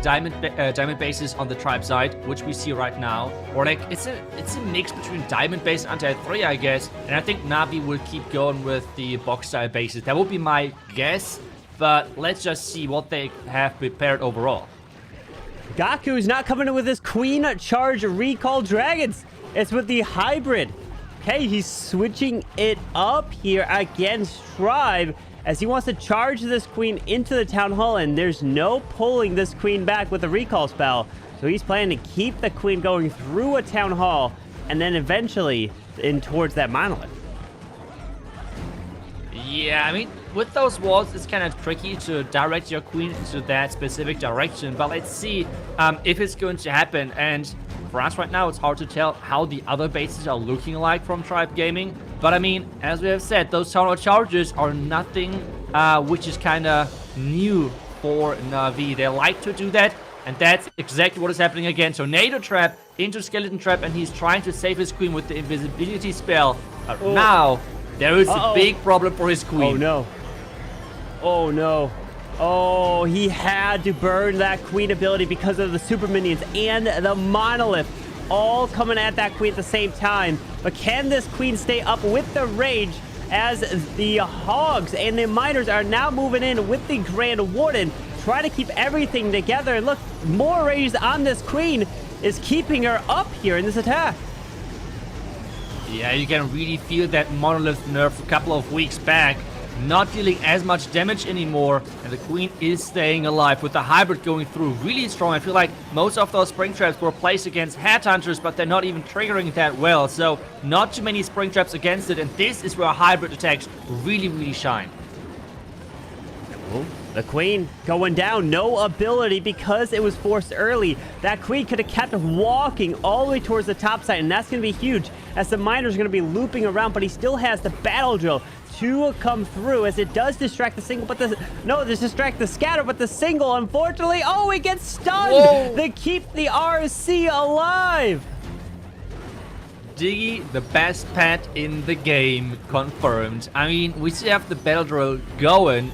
diamond bases on the tribe side, which we see right now. Or like, it's a mix between diamond base and anti-3, I guess. And I think Navi will keep going with the box style bases. That would be my guess. But let's just see what they have prepared overall. Gaku is not coming in with his Queen Charge Recall Dragons. It's with the hybrid. Okay, he's switching it up here against Tribe as he wants to charge this Queen into the Town Hall, and there's no pulling this Queen back with the recall spell. So he's planning to keep the Queen going through a Town Hall and then eventually in towards that monolith. Yeah, I mean, with those walls, it's kind of tricky to direct your Queen into that specific direction. But let's see if it's going to happen. And for us right now, it's hard to tell how the other bases are looking like from Tribe Gaming. But I mean, as we have said, those Town Hall charges are nothing which is kind of new for Navi. They like to do that. And that's exactly what is happening again. Tornado Trap into Skeleton Trap. And he's trying to save his Queen with the invisibility spell. But now there is a big problem for his Queen. Oh, no. Oh, no. Oh, he had to burn that Queen ability because of the super minions and the monolith all coming at that Queen at the same time. But can this Queen stay up with the rage as the Hogs and the Miners are now moving in with the Grand Warden, trying to keep everything together. And look, more rage on this Queen is keeping her up here in this attack. Yeah, you can really feel that monolith nerf a couple of weeks back. Not dealing as much damage anymore, and the Queen is staying alive with the hybrid going through really strong. I feel like most of those spring traps were placed against headhunters, but they're not even triggering that well, so not too many spring traps against it, and this is where hybrid attacks really shine. Oh, the Queen going down, no ability because it was forced early. That Queen could have kept walking all the way towards the top side, and that's going to be huge as the Miners are going to be looping around, but he still has the battle drill to come through as it does distract the single, but this distract the scatter, but the single, unfortunately, oh, he gets stunned. Whoa. They keep the RC alive. Diggy, the best pet in the game, confirmed. I mean, we still have the battle drill going,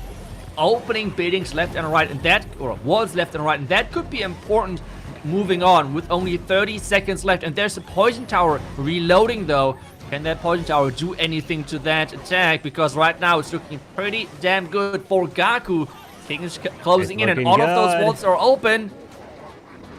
opening buildings left and right, and that, or walls left and right, and that could be important moving on with only 30 seconds left. And there's a poison tower reloading though. Can that poison tower do anything to that attack? Because right now it's looking pretty damn good for Gaku. Things closing in, and all of those walls are open.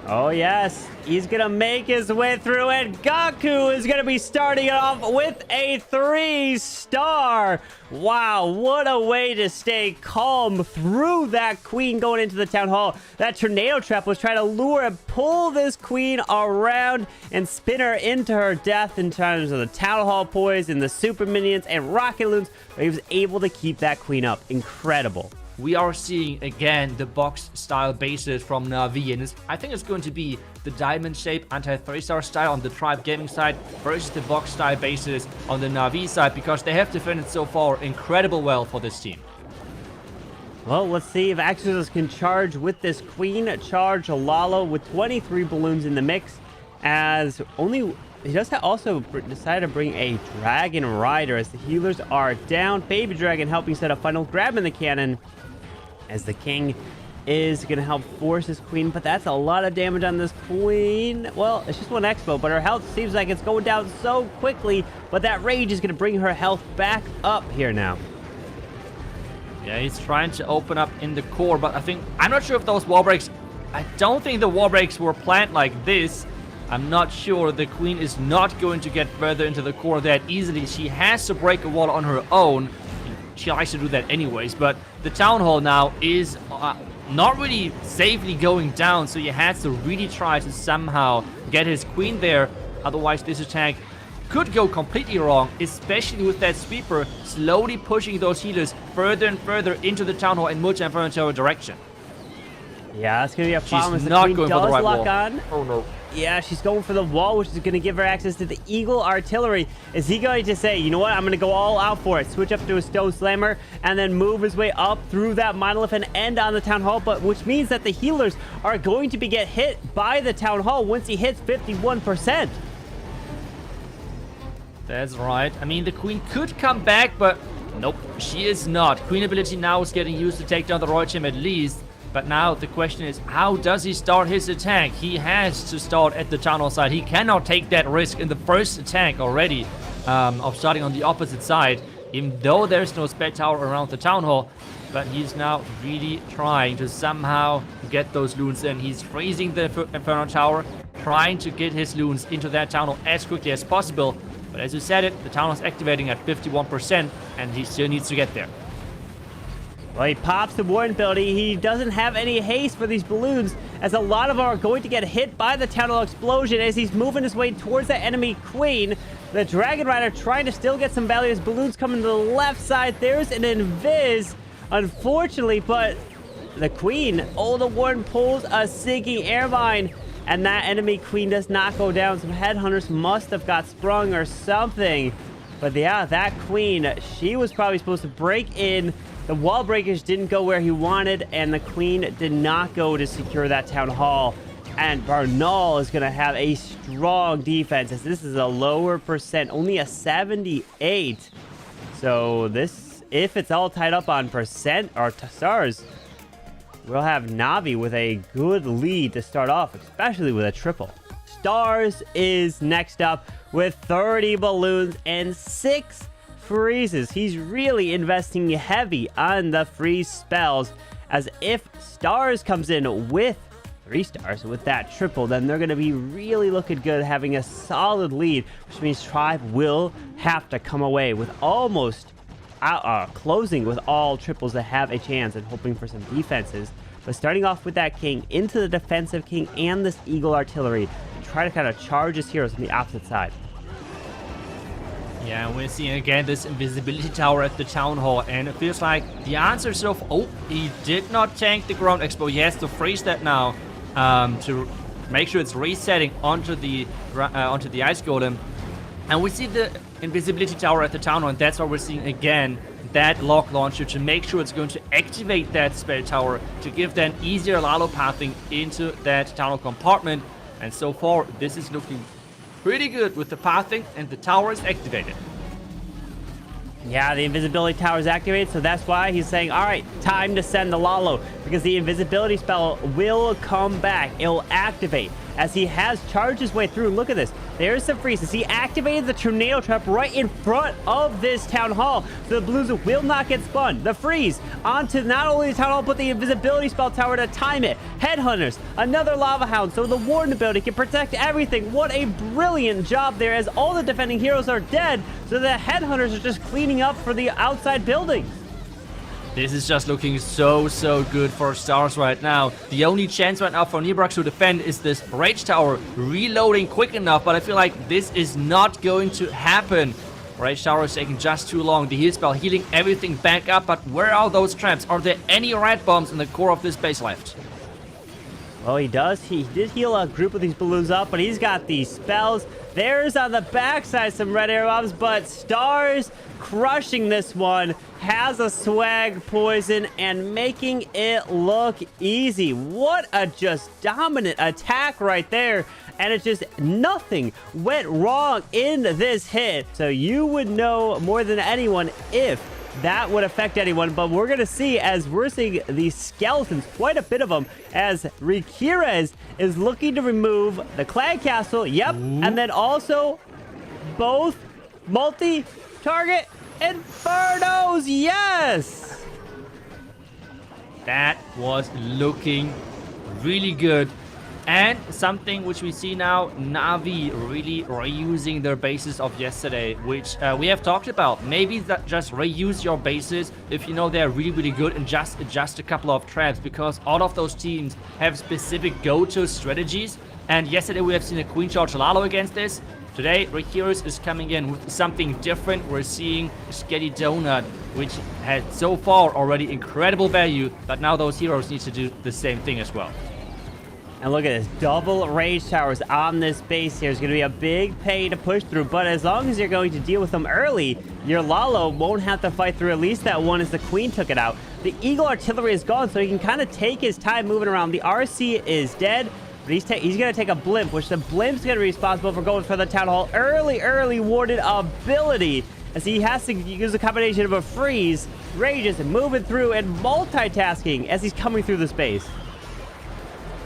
Oh, yes. He's going to make his way through, and Gaku is going to be starting off with a 3-star. Wow, what a way to stay calm through that Queen going into the Town Hall. That Tornado Trap was trying to lure and pull this Queen around and spin her into her death in terms of the Town Hall poison, the Super Minions, and Rocket Loons. But he was able to keep that Queen up. Incredible. We are seeing again the box style bases from Navi, and I think it's going to be the diamond shape anti-3-star style on the Tribe Gaming side versus the box style bases on the Navi side, because they have defended so far incredible well for this team. Well, let's see if Exorcist can charge with this Queen Charge Lalo with 23 balloons in the mix, as only he does also decide to bring a Dragon Rider as the healers are down. Baby Dragon helping set up final, grabbing the cannon as the King is going to help force his Queen, but that's a lot of damage on this Queen. Well, it's just one expo, but her health seems like it's going down so quickly, but that rage is going to bring her health back up here now. Yeah, he's trying to open up in the core, but I'm not sure if those wall breaks, I don't think the wall breaks were planned like this. I'm not sure. The Queen is not going to get further into the core that easily. She has to break a wall on her own. She likes to do that anyways, but the Town Hall now is not really safely going down, so he has to really try to somehow get his Queen there. Otherwise, this attack could go completely wrong, especially with that sweeper slowly pushing those healers further and further into the Town Hall in multi-inflammatory direction. Yeah, it's going to be a problem. She's not going for the right wall. Oh, no. Yeah, she's going for the wall, which is going to give her access to the Eagle Artillery. Is he going to say, you know what, I'm going to go all out for it, switch up to a Stone Slammer, and then move his way up through that monolith and end on the Town Hall, but which means that the healers are going to get hit by the Town Hall once he hits 51%. That's right. I mean, the Queen could come back, but nope, she is not. Queen ability now is getting used to take down the Royal Gem at least. But now the question is, how does he start his attack? He has to start at the Town Hall side. He cannot take that risk in the first attack already of starting on the opposite side, even though there's no spare tower around the Town Hall. But he's now really trying to somehow get those loons in. He's freezing the Inferno Tower, trying to get his loons into that Town Hall as quickly as possible. But as you said it, the Town Hall is activating at 51%, and he still needs to get there. Well, he pops the Warden ability. He doesn't have any haste for these balloons, as a lot of them are going to get hit by the Town Hall explosion as he's moving his way towards the enemy Queen. The Dragon Rider trying to still get some value as balloons coming to the left side. There's an invis, unfortunately, but the Queen, the Warden pulls a sinking air mine, and that enemy Queen does not go down. Some headhunters must have got sprung or something. But yeah, that Queen, she was probably supposed to break in. The wall breakers didn't go where he wanted, and the Queen did not go to secure that Town Hall. And Barnall is going to have a strong defense, as this is a lower percent, only a 78. So this, if it's all tied up on percent or stars, we'll have Navi with a good lead to start off, especially with a triple. Stars is next up with 30 balloons and 6 freezes. He's really investing heavy on the freeze spells, as if Stars comes in with 3 stars with that triple, then they're going to be really looking good, having a solid lead, which means Tribe will have to come away with almost closing with all triples to have a chance, and hoping for some defenses. But starting off with that King into the defensive King and this Eagle Artillery to try to kind of charge his heroes on the opposite side. Yeah, we're seeing again this invisibility tower at the Town Hall, and it feels like the answer is he did not tank the ground expo. He has to freeze that now to make sure it's resetting onto the ice golem. And we see the invisibility tower at the Town Hall, and that's why we're seeing again that lock launcher to make sure it's going to activate that spell tower to give them easier Lalo pathing into that Town Hall compartment. And so far, this is looking pretty good with the pathing, and the tower is activated. Yeah, the invisibility tower is activated, so that's why he's saying, all right, time to send the Lalo, because the invisibility spell will come back. It'll activate as he has charged his way through. Look at this. There's some freezes. He activated the tornado trap right in front of this Town Hall, so the blues will not get spun. The freeze onto not only the Town Hall, but the invisibility spell tower to time it. Headhunters, another Lava Hound, so the Warden ability can protect everything. What a brilliant job there, as all the defending heroes are dead, so the Headhunters are just cleaning up for the outside buildings. This is just looking so good for Stars right now. The only chance right now for Nibrax to defend is this Rage Tower reloading quick enough, but I feel like this is not going to happen. Rage Tower is taking just too long. The heal spell healing everything back up, but where are those traps? Are there any rat bombs in the core of this base left? Well, he does. He did heal a group of these balloons up, but he's got these spells. There's on the backside some red air bombs, but Stars crushing this one, has a swag poison and making it look easy. What a just dominant attack right there. And it's just nothing went wrong in this hit. So you would know more than anyone if that would affect anyone, but we're going to see, as we're seeing these skeletons, quite a bit of them, as Rikirez is looking to remove the Clan Castle, yep, and then also both multi-target Infernos, yes! That was looking really good. And something which we see now, Navi really reusing their bases of yesterday, which we have talked about. Maybe that just reuse your bases if you know they're really good, and just adjust a couple of traps, because all of those teams have specific go-to strategies. And yesterday we have seen a Queen Charge Lalo against this. Today, Rikiros is coming in with something different. We're seeing Sketty Donut, which had so far already incredible value, but now those heroes need to do the same thing as well. And look at this, double rage towers on this base here is going to be a big pain to push through, but as long as you're going to deal with them early, your Lalo won't have to fight through at least that one, as the Queen took it out. The Eagle Artillery is gone, so he can kind of take his time moving around. The RC is dead, but he's going to take a blimp, which the blimp's going to be responsible for going for the Town Hall. Early warded ability as he has to use a combination of a freeze, rages, moving through, and multitasking as he's coming through the space.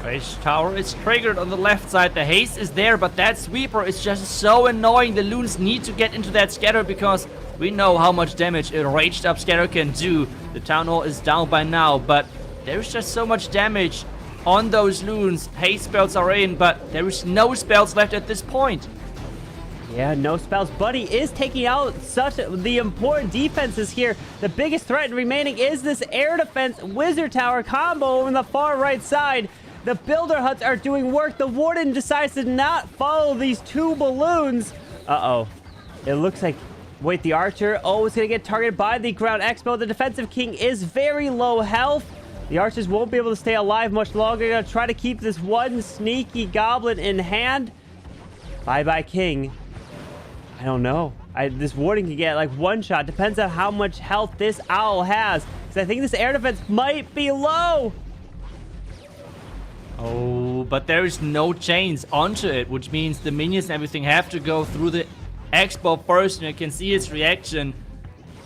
Rage Tower is triggered on the left side. The haste is there, but that sweeper is just so annoying. The loons need to get into that scatter because we know how much damage a raged up scatter can do. The town hall is down by now, but there's just so much damage on those loons. Haste spells are in, but there is no spells left at this point. Yeah, no spells. Buddy is taking out such the important defenses here. The biggest threat remaining is this air defense wizard tower combo on the far right side. The builder huts are doing work. The warden decides to not follow these two balloons. Uh-oh. It looks like... Wait, the archer, oh, is going to get targeted by the ground expo. The defensive king is very low health. The archers won't be able to stay alive much longer. They're going to try to keep this one sneaky goblin in hand. Bye-bye, king. I don't know. This warden can get like one shot. Depends on how much health this owl has. Because I think this air defense might be low. Oh, but there is no chains onto it, which means the minions and everything have to go through the expo first, and you can see its reaction.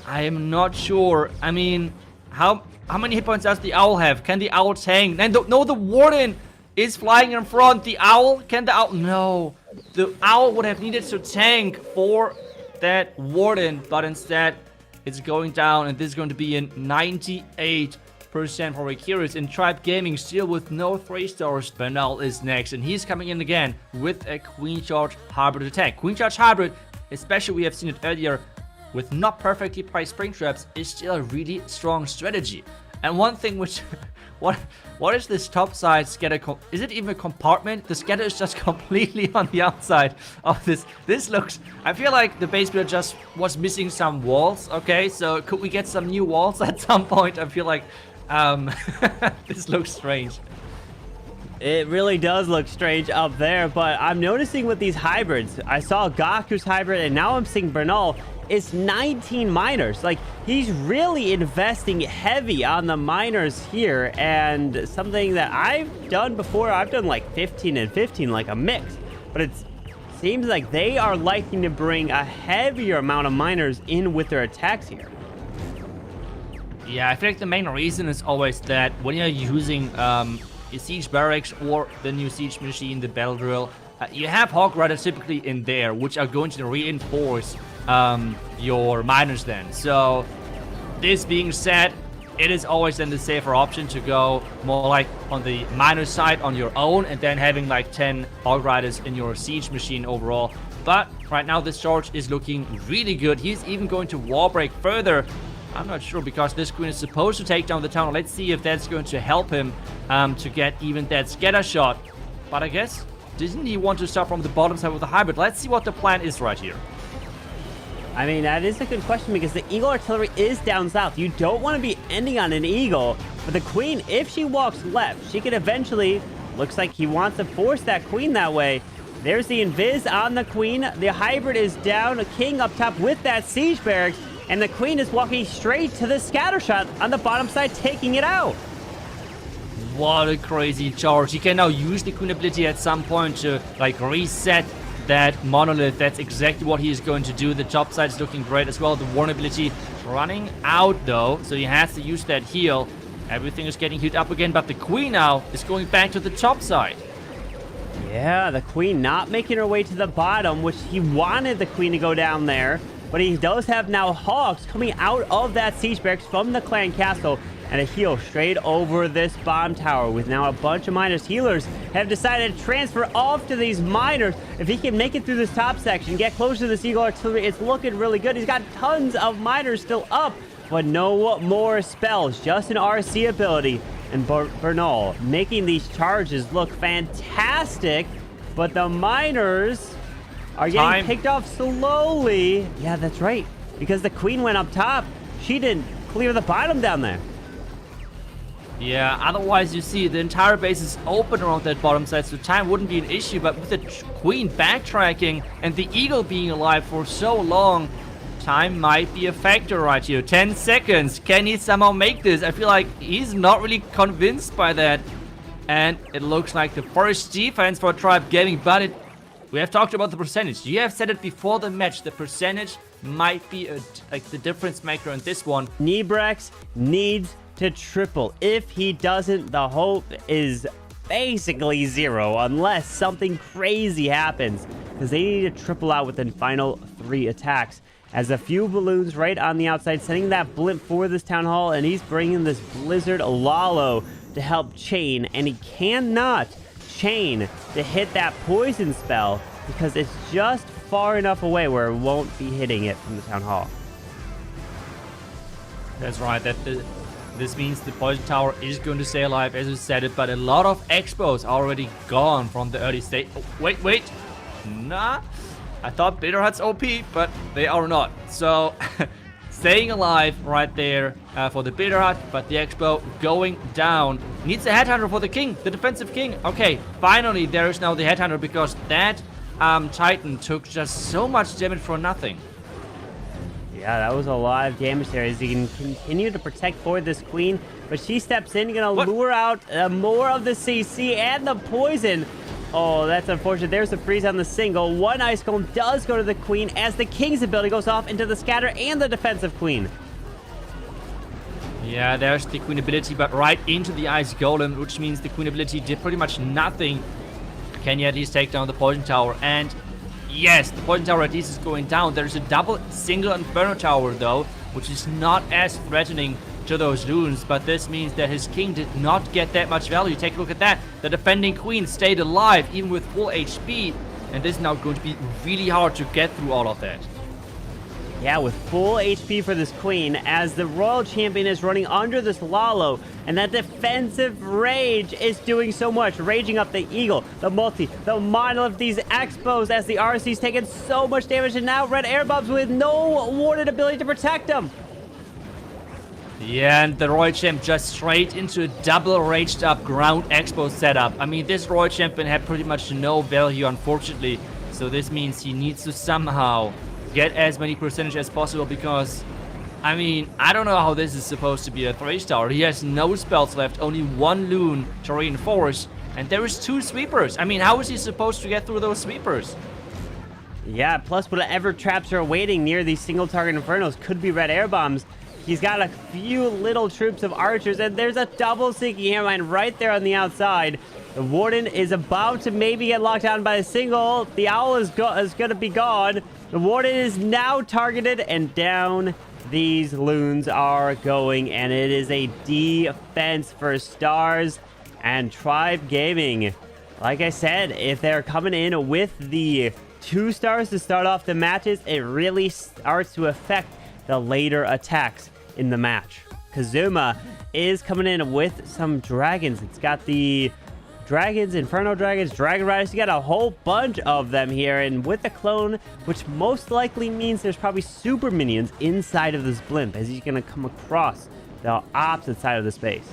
I am not sure. I mean, how many hit points does the owl have? Can the owl tank? And no, the warden is flying in front. The owl, can the owl? No, the owl would have needed to tank for that warden, but instead it's going down, and this is going to be in 98% for Vicarious. In Tribe Gaming, still with no 3 stars. Bernal is next, and he's coming in again with a Queen Charge Hybrid attack. Queen Charge Hybrid, especially we have seen it earlier, with not perfectly priced spring traps, is still a really strong strategy. And one thing which... What is this top side scatter? Is it even a compartment? The scatter is just completely on the outside of this. This looks... I feel like the base builder just was missing some walls. Okay, so could we get some new walls at some point? I feel like... this looks strange. It really does look strange up there, but I'm noticing with these hybrids, I saw Gaku's hybrid, and now I'm seeing Bernal. It's 19 miners. Like, he's really investing heavy on the miners here, and something that I've done before, I've done like 15 and 15, like a mix, but it seems like they are liking to bring a heavier amount of miners in with their attacks here. Yeah, I feel like the main reason is always that when you're using a siege barracks or the new siege machine, the battle drill, you have hog riders typically in there, which are going to reinforce your miners then. So this being said, it is always then the safer option to go more like on the miner side on your own, and then having like 10 hog riders in your siege machine overall. But right now this charge is looking really good. He's even going to wall break further. I'm not sure, because this queen is supposed to take down the town. Let's see if that's going to help him to get even that scatter shot. But I guess, didn't he want to start from the bottom side with the hybrid? Let's see what the plan is right here. I mean, that is a good question, because the Eagle Artillery is down south. You don't want to be ending on an Eagle. But the Queen, if she walks left, she could eventually... Looks like he wants to force that Queen that way. There's the Invis on the Queen. The hybrid is down. A King up top with that Siege Barracks. And the Queen is walking straight to the scatter shot on the bottom side, taking it out. What a crazy charge. He can now use the Queen ability at some point to like reset that monolith. That's exactly what he is going to do. The top side is looking great as well. The Warn ability running out though, so he has to use that heal. Everything is getting healed up again, but the Queen now is going back to the top side. Yeah, the Queen not making her way to the bottom, which he wanted the Queen to go down there. But he does have now Hogs coming out of that siege barracks from the clan castle, and a heal straight over this bomb tower, with now a bunch of miners. Healers have decided to transfer off to these miners. If he can make it through this top section, get closer to this Eagle Artillery, it's looking really good. He's got tons of miners still up, but no more spells, just an RC ability. And Bernal making these charges look fantastic, but the miners are getting picked off slowly. Yeah, that's right, because the Queen went up top. She didn't clear the bottom down there. Yeah, otherwise you see the entire base is open around that bottom side, so time wouldn't be an issue. But with the Queen backtracking and the Eagle being alive for so long, time might be a factor right here. 10 seconds. Can he somehow make this? I feel like he's not really convinced by that. And it looks like the first defense for Tribe Gaming, but we have talked about the percentage. You have said it before the match. The percentage might be like the difference maker in this one. Nebrex needs to triple. If he doesn't, the hope is basically zero unless something crazy happens, because they need to triple out within final 3 attacks. As a few balloons right on the outside, sending that blimp for this town hall, and he's bringing this Blizzard Lalo to help chain, and he cannot chain to hit that poison spell because it's just far enough away where it won't be hitting it from the town hall. That's right. This means the poison tower is going to stay alive, as you said it, but a lot of expos are already gone from the early stage. Oh, wait. Nah. I thought Bitter Hut's OP, but they are not. So, staying alive right there for the Bitter Hut, but the Expo going down. Needs a Headhunter for the King, the defensive King. Okay, finally there is now the Headhunter, because that Titan took just so much damage for nothing. Yeah, that was a lot of damage there as he can continue to protect for this Queen, but she steps in, gonna lure out more of the CC and the poison. Oh, that's unfortunate. There's a freeze on the single. One Ice Golem does go to the Queen as the King's ability goes off into the Scatter and the defensive Queen. Yeah, there's the Queen ability, but right into the Ice Golem, which means the Queen ability did pretty much nothing. Can you at least take down the Poison Tower? And yes, the Poison Tower at least is going down. There's a double single Inferno Tower, though, which is not as threatening to those runes, but this means that his King did not get that much value. Take a look at that. The defending Queen stayed alive even with full HP, and this is now going to be really hard to get through all of that. Yeah, with full HP for this Queen, as the Royal Champion is running under this Lalo, and that defensive Rage is doing so much. Raging up the Eagle, the Multi, the Monolith, these Expos, as the RC's taking so much damage, and now Red Air Bombs with no warded ability to protect them. Yeah, and the Royal Champ just straight into a double raged up ground expo setup. I mean, this Royal Champion had pretty much no value, unfortunately. So this means he needs to somehow get as many percentage as possible, because, I mean, I don't know how this is supposed to be a 3-star. He has no spells left, only 1 Loon to reinforce, and there is 2 sweepers. I mean, how is he supposed to get through those sweepers? Yeah, plus whatever traps are waiting near these single target Infernos could be Red Air Bombs. He's got a few little troops of archers, and there's a double Seeking Airmine right there on the outside. The Warden is about to maybe get locked down by a single. The Owl is going to be gone. The Warden is now targeted, and down these loons are going, and it is a defense for Stars and Tribe Gaming. Like I said, if they're coming in with the 2 stars to start off the matches, it really starts to affect the later attacks in the match. Kazuma is coming in with some dragons. It's got the dragons, Inferno Dragons, Dragon Riders. You got a whole bunch of them here, and with the clone, which most likely means there's probably super minions inside of this blimp as he's going to come across the opposite side of the space.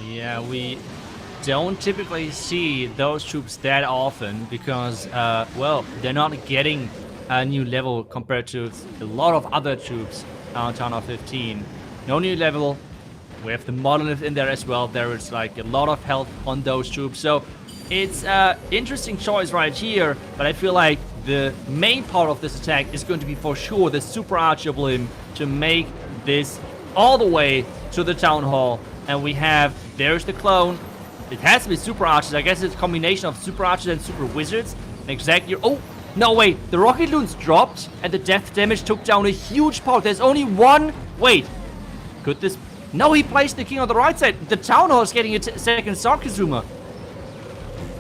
Yeah, we don't typically see those troops that often because, well, they're not getting a new level compared to a lot of other troops on Town of 15. No new level. We have the Monolith in there as well. There is like a lot of health on those troops. So it's an interesting choice right here, but I feel like the main part of this attack is going to be for sure the Super Archer Blimp to make this all the way to the Town Hall. And we have, there's the clone. It has to be Super Archers. I guess it's a combination of Super Archers and Super Wizards. Exactly. Oh, no, wait. The Rocket Loons dropped and the death damage took down a huge part. There's only one. Wait. Could this... No, he placed the King on the right side. The Town Hall is getting a second Sword Kazuma.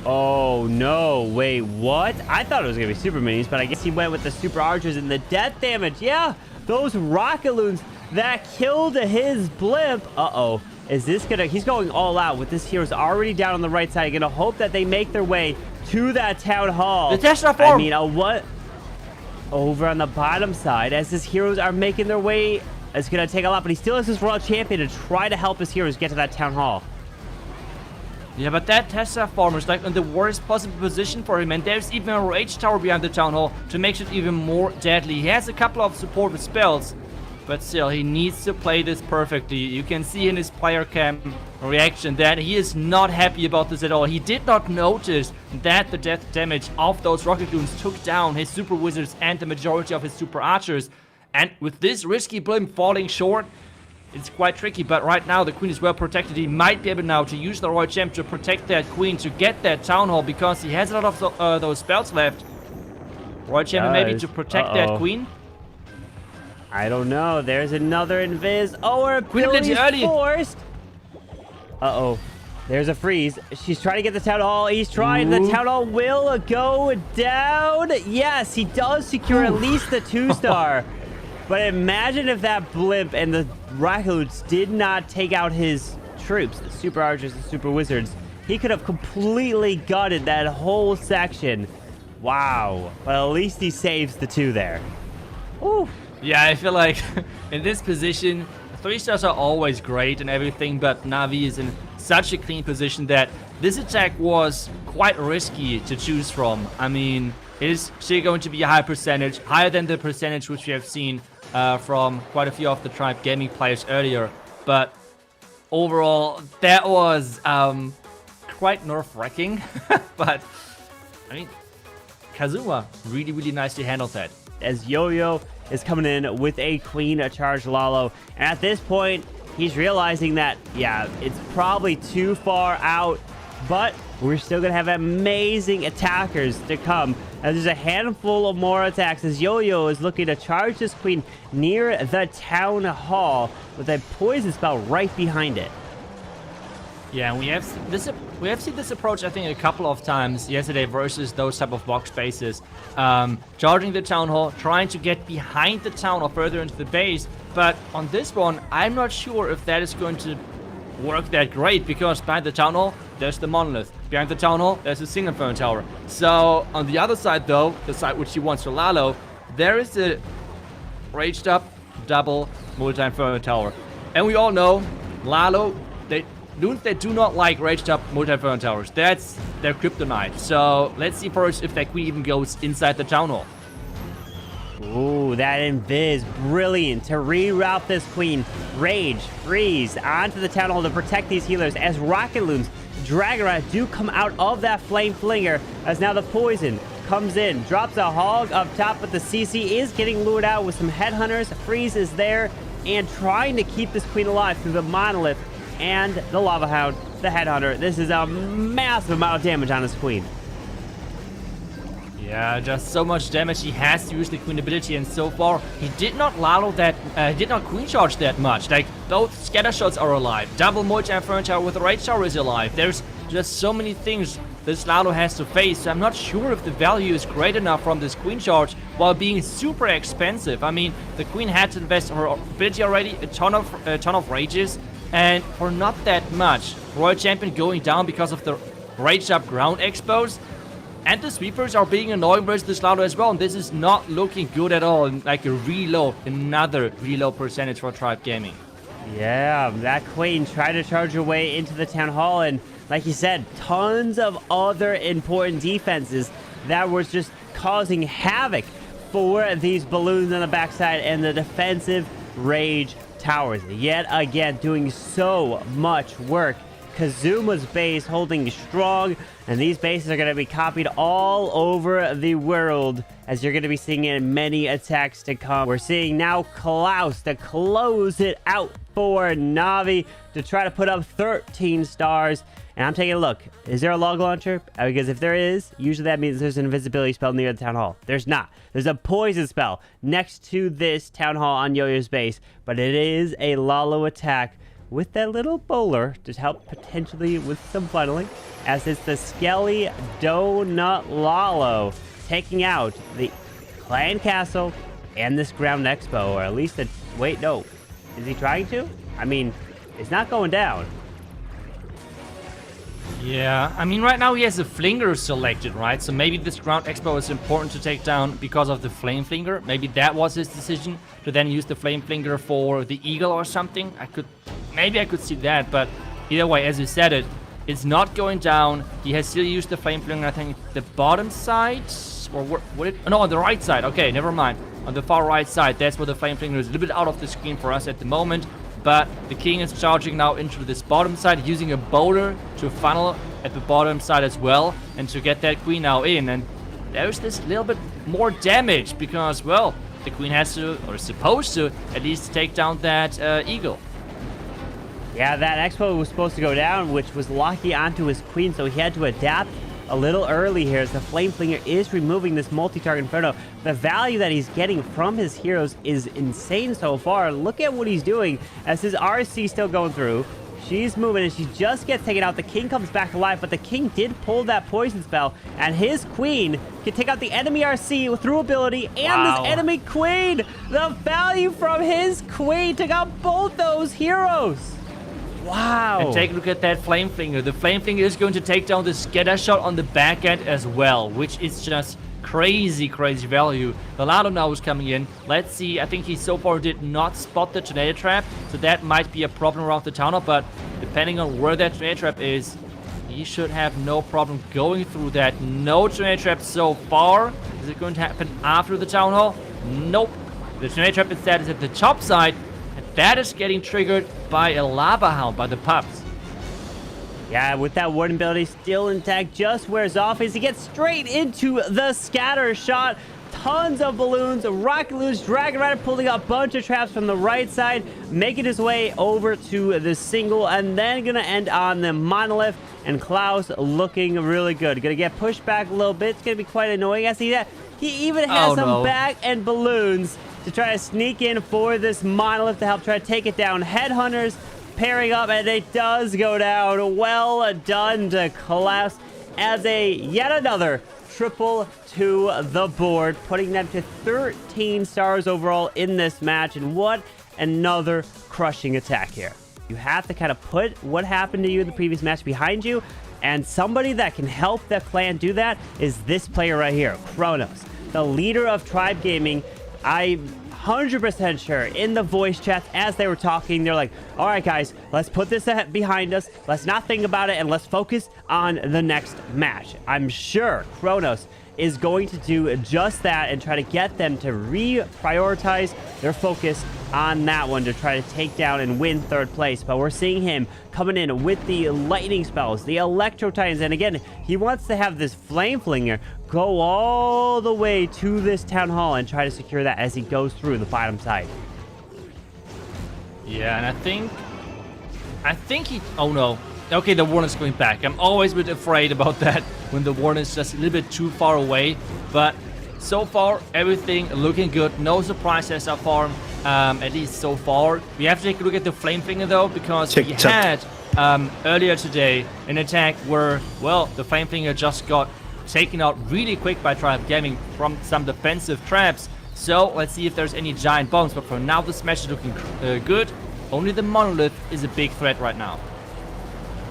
Oh, no. Wait, what? I thought it was going to be Super Minis, but I guess he went with the Super Archers and the death damage. Yeah, those Rocket Loons that killed his blimp. Uh-oh. Is this going to... He's going all out with this hero's already down on the right side. Going to hope that they make their way to that Town Hall. The Tesla form. I mean, what? Over on the bottom side, as his heroes are making their way... It's going to take a lot, but he still has his Royal Champion to try to help his heroes get to that Town Hall. Yeah, but that Tesla farmer is like in the worst possible position for him, and there's even a Rage Tower behind the Town Hall to make it even more deadly. He has a couple of support with spells, but still, he needs to play this perfectly. You can see in his player cam reaction that he is not happy about this at all. He did not notice that the death damage of those rocket goons took down his super wizards and the majority of his super archers. And with this risky blimp falling short, it's quite tricky, but right now the queen is well protected. He might be able now to use the Royal Champ to protect that queen, to get that Town Hall, because he has a lot of those spells left. Royal Champion maybe to protect that queen. I don't know. There's another invis. Oh, her ability is forced. Uh-oh. There's a freeze. She's trying to get the Town Hall. He's trying. The Town Hall will go down. Yes, he does secure at least the 2-star. But imagine if that blimp and the Raccoons did not take out his troops, the super archers and super wizards. He could have completely gutted that whole section. Wow. But at least he saves the 2 there. Ooh. Yeah, I feel like in this position, 3-stars are always great and everything, but Navi is in such a clean position that this attack was quite risky to choose from. I mean, it is still going to be a high percentage, higher than the percentage which we have seen from quite a few of the Tribe Gaming players earlier. But overall, that was quite nerve-wracking. But, I mean, Kazuma really, really nicely handled that. As Yo-Yo is coming in with a queen charge Lalo. And at this point, he's realizing that, yeah, it's probably too far out, but we're still going to have amazing attackers to come. And there's a handful of more attacks as Yo-Yo is looking to charge this queen near the Town Hall with a poison spell right behind it. Yeah, we have seen this approach, I think, a couple of times yesterday versus those type of box bases. Charging the Town Hall, trying to get behind the town or further into the base. But on this one, I'm not sure if that is going to work that great, because behind the Town Hall, there's the Monolith. Behind the Town Hall, there's the Single Inferno Tower. So, on the other side though, the side which he wants to Lalo, there is the raged up double multi-inferno tower. And we all know, Lalo, they do not like raged up multi-inferno towers. That's their kryptonite. So let's see first if that queen even goes inside the Town Hall. Ooh, that invis, brilliant to reroute this queen. Rage, freeze, onto the Town Hall to protect these healers as rocket loons, Dragon Rat do come out of that flame flinger as now the poison comes in, drops a hog up top, but the CC is getting lured out with some headhunters. Freeze is there and trying to keep this queen alive through the Monolith and the Lava Hound, the Headhunter. This is a massive amount of damage on his queen. Yeah, just so much damage. He has to use the queen ability, and so far he did not Lalo that, did not queen charge that much. Like, both scatter shots are alive. Double multi-inferno tower with a rage tower is alive. There's just so many things this Lalo has to face. So I'm not sure if the value is great enough from this queen charge while being super expensive. I mean, the queen had to invest her ability already, a ton of rages. And for not that much, Royal Champion going down because of the rage up ground expos. And the sweepers are being annoying versus this Lalo as well. And this is not looking good at all. Like a reload, another reload percentage for Tribe Gaming. Yeah, that queen tried to charge her way into the Town Hall. And like you said, tons of other important defenses that were just causing havoc for these balloons on the backside and the defensive rage towers. Yet again, doing so much work. Kazuma's base holding strong, and these bases are going to be copied all over the world as you're going to be seeing in many attacks to come. We're seeing now Klaus to close it out for Navi to try to put up 13 stars. And I'm taking a look. Is there a log launcher? Because if there is, usually that means there's an invisibility spell near the Town Hall. There's not. There's a poison spell next to this Town Hall on Yo-Yo's base. But it is a Lalo attack with that little bowler to help potentially with some funneling. As it's the Skelly Donut Lalo taking out the Clan Castle and this Ground Expo. Or at least a... Wait, no. Is he trying to? I mean, it's not going down. Yeah, I mean, right now he has a Flinger selected, right? So maybe this Ground Expo is important to take down because of the Flame Flinger. Maybe that was his decision to then use the Flame Flinger for the Eagle or something. Maybe I could see that, but either way, as you said it, it's not going down. He has still used the Flame Flinger, I think, the bottom side, or would it? No, on the right side. Okay, never mind. on the far right side. That's where the Flame Flinger is a little bit out of the screen for us at the moment. But the King is charging now into this bottom side, using a boulder to funnel at the bottom side as well, and to get that Queen now in. And there's this little bit more damage because, well, the Queen has to, or is supposed to, at least take down that Eagle. Yeah, that Expo was supposed to go down, which was locking onto his Queen, so he had to adapt a little early here as the Flame Flinger is removing this multi-target Inferno. The value that he's getting from his heroes is insane so far. Look at what he's doing as his RC still going through. She's moving and she just gets taken out. The King comes back alive, but the King did pull that poison spell, and his Queen can take out the enemy RC through ability and this enemy Queen. The value from his Queen took out both those heroes. Wow. And take a look at that Flame Flinger. The Flame Flinger is going to take down the scatter shot on the back end as well, which is just crazy, crazy value. The Lado now is coming in. Let's see. I think he so far did not spot the tornado trap, so that might be a problem around the town hall, but depending on where that tornado trap is, he should have no problem going through that. No tornado trap so far. Is it going to happen after the town hall? Nope. The tornado trap instead is at the top side, and that is getting triggered by a lava hound, by the pups. Yeah, with that warden ability still intact, just wears off as he gets straight into the scatter shot. Tons of balloons, rocket loose, Dragon Rider pulling a bunch of traps from the right side, making his way over to the single, and then gonna end on the monolith. And Klaus looking really good. Gonna get pushed back a little bit. It's gonna be quite annoying. I see that he even has some back and balloons to try to sneak in for this monolith to help try to take it down. Headhunters pairing up, and it does go down. Well done to Klaus as yet another triple to the board, putting them to 13 stars overall in this match. And what another crushing attack here. You have to kind of put what happened to you in the previous match behind you, and somebody that can help the clan do that is this player right here, Kronos, the leader of Tribe Gaming. I'm 100% sure in the voice chats as they were talking, they're like, all right, guys, let's put this behind us. Let's not think about it, and let's focus on the next match. I'm sure Kronos is going to do just that and try to get them to reprioritize their focus on that one to try to take down and win third place. But we're seeing him coming in with the lightning spells, the electro titans, and again, he wants to have this Flame Flinger go all the way to this town hall and try to secure that as he goes through the bottom side. Yeah, and I think he, oh no. Okay, the Warden is going back. I'm always a bit afraid about that when the Warden is just a little bit too far away. But so far, everything looking good. No surprises so far, at least so far. We have to take a look at the Flame Flinger though, because we had earlier today an attack where, well, the Flame Flinger just got taken out really quick by Tribe Gaming from some defensive traps. So let's see if there's any giant bombs. But for now, this match is looking good. Only the monolith is a big threat right now.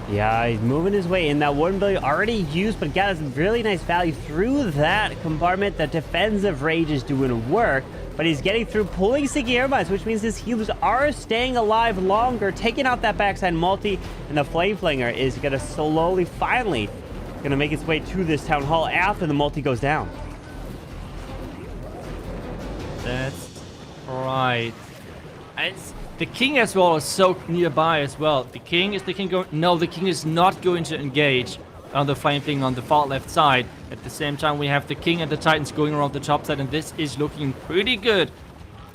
Yeah, he's moving his way in. That warden ability already used, but got some really nice value through that compartment. The defensive rage is doing work, but he's getting through, pulling Siggy Airmines, which means his healers are staying alive longer, taking out that backside multi, and the Flame Flinger is going to slowly, finally, going to make its way to this town hall after the multi goes down. That's right. The King as well is so nearby as well. The King going? No, the King is not going to engage on the Flame Flinger on the far left side. At the same time, we have the King and the Titans going around the top side, and this is looking pretty good.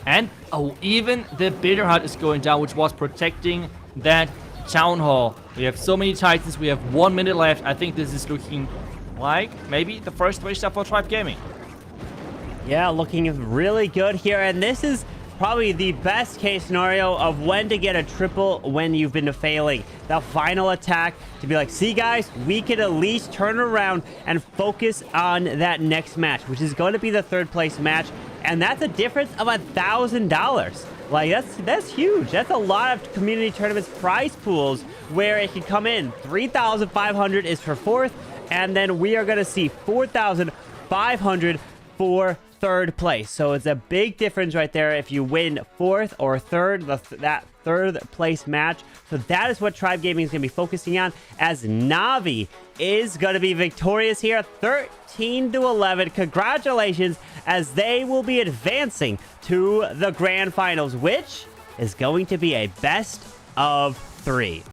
And, oh, even the Bitter Hut is going down, which was protecting that town hall. We have so many Titans. We have 1 minute left. I think this is looking like maybe the first wave stuff for Tribe Gaming. Yeah, looking really good here, and this is probably the best case scenario of when to get a triple when you've been failing. The final attack to be like, see guys, we could at least turn around and focus on that next match, which is going to be the third place match. And that's a difference of $1,000. Like that's huge. That's a lot of community tournaments prize pools where it can come in. 3,500 is for fourth, and then we are going to see 4,500 for third place. So it's a big difference right there if you win fourth or third, that third place match. So that is what Tribe Gaming is going to be focusing on, as Navi is going to be victorious here, 13-11. Congratulations, as they will be advancing to the grand finals, which is going to be a best of 3.